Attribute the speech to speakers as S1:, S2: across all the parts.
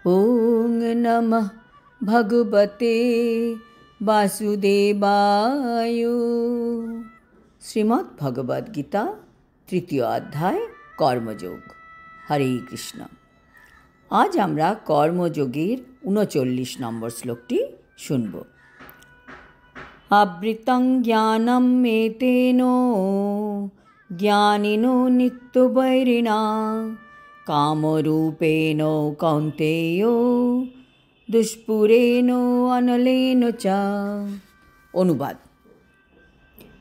S1: ওং নমঃ ভগবতে বাসুদেবায়। শ্রীমদ্ ভগবদ গীতা তৃতীয় অধ্যায় কর্মযোগ। হরে কৃষ্ণ। আজ আমরা কর্মযোগের ৩৯ নম্বর শ্লোকটি শুনব। আবৃতং জ্ঞানম এতেন জ্ঞানিনো নিত্যবৈরিণা কামরূপেণ কৌন্তেয় দুষ্পুরেণ অনলেন চ। অনুবাদ: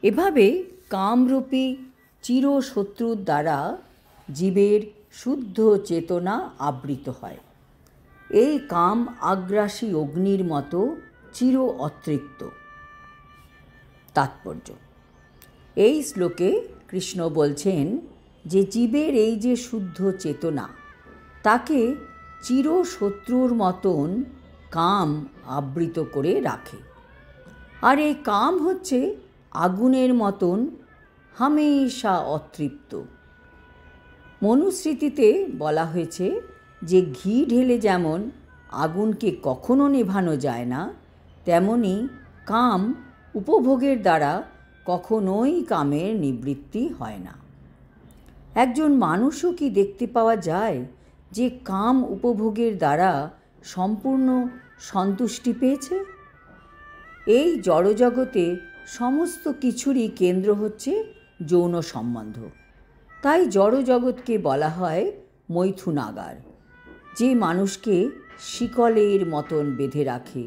S1: এভাবে কামরূপী চিরশত্রুর দ্বারা জীবের শুদ্ধ চেতনা আবৃত হয়। এই কাম আগ্রাসী অগ্নির মতো চির অতৃপ্ত। তাৎপর্য: এই শ্লোকে কৃষ্ণ বলছেন যে জীবের এই যে শুদ্ধ চেতনা, তাকে চিরশত্রুর মতন কাম আবৃত করে রাখে। আর এই কাম হচ্ছে আগুনের মতন হামেশা অতৃপ্ত। মনুস্মৃতিতে বলা হয়েছে যে ঘি ঢেলে যেমন আগুনকে কখনো নেভানো যায় না, তেমনি কাম উপভোগের দ্বারা কখনোই কামের নিবৃত্তি হয় না। একজন মানুষও কি দেখতে পাওয়া যায় যে কাম উপভোগের দ্বারা সম্পূর্ণ সন্তুষ্টি পেয়েছে? এই জড়জগতে সমস্ত কিছুরই কেন্দ্র হচ্ছে যৌন সম্বন্ধ। তাই জড়জগৎকে বলা হয় মৈথুনাগার, যে মানুষকে শিকলের মতন বেঁধে রাখে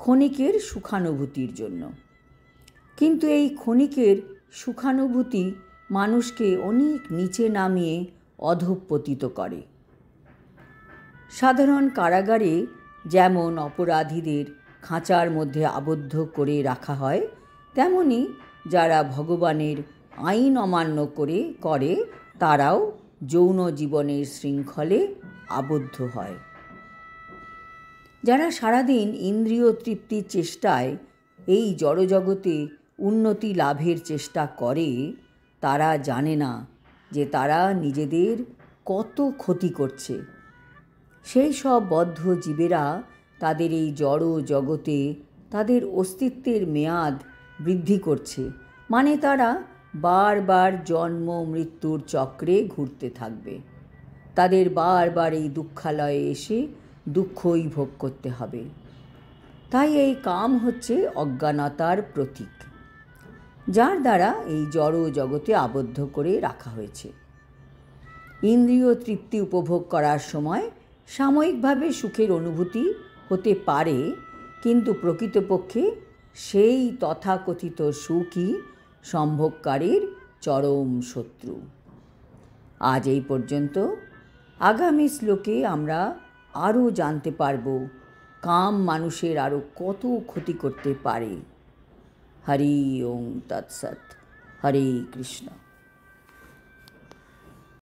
S1: ক্ষণিকের সুখানুভূতির জন্য। কিন্তু এই ক্ষণিকের সুখানুভূতি মানুষকে অনেক নিচে নামিয়ে অধঃপতিত করে। সাধারণ কারাগারে যেমন অপরাধীদের খাঁচার মধ্যে আবদ্ধ করে রাখা হয়, তেমনি যারা ভগবানের আইন অমান্য করে তারাও যৌন জীবনের শৃঙ্খলে আবদ্ধ হয়। যারা সারাদিন ইন্দ্রিয় তৃপ্তির চেষ্টায় এই জড়জগতে উন্নতি লাভের চেষ্টা করে, তারা জানে না যে তারা নিজেদের কত ক্ষতি করছে। সেই সব বদ্ধ জীবেরা তাদের এই জড় জগতে তাদের অস্তিত্বের মেয়াদ বৃদ্ধি করছে, মানে তারা বারবার জন্ম মৃত্যুর চক্রে ঘুরতে থাকবে। তাদের বারবার এই দুঃখালয়ে এসে দুঃখই ভোগ করতে হবে। তাই এই কাম হচ্ছে অজ্ঞানতার প্রতীক, যার দ্বারা এই জড় জগতে আবদ্ধ করে রাখা হয়েছে। ইন্দ্রিয় তৃপ্তি উপভোগ করার সময় সাময়িকভাবে সুখের অনুভূতি হতে পারে, কিন্তু প্রকৃতপক্ষে সেই তথাকথিত সুখই সম্ভোগকারীর চরম শত্রু। আজ এই পর্যন্ত। আগামী শ্লোকে আমরা আরও জানতে পারব কাম মানুষের আরও কত ক্ষতি করতে পারে। হরি ওম তৎসৎ। হরে কৃষ্ণ।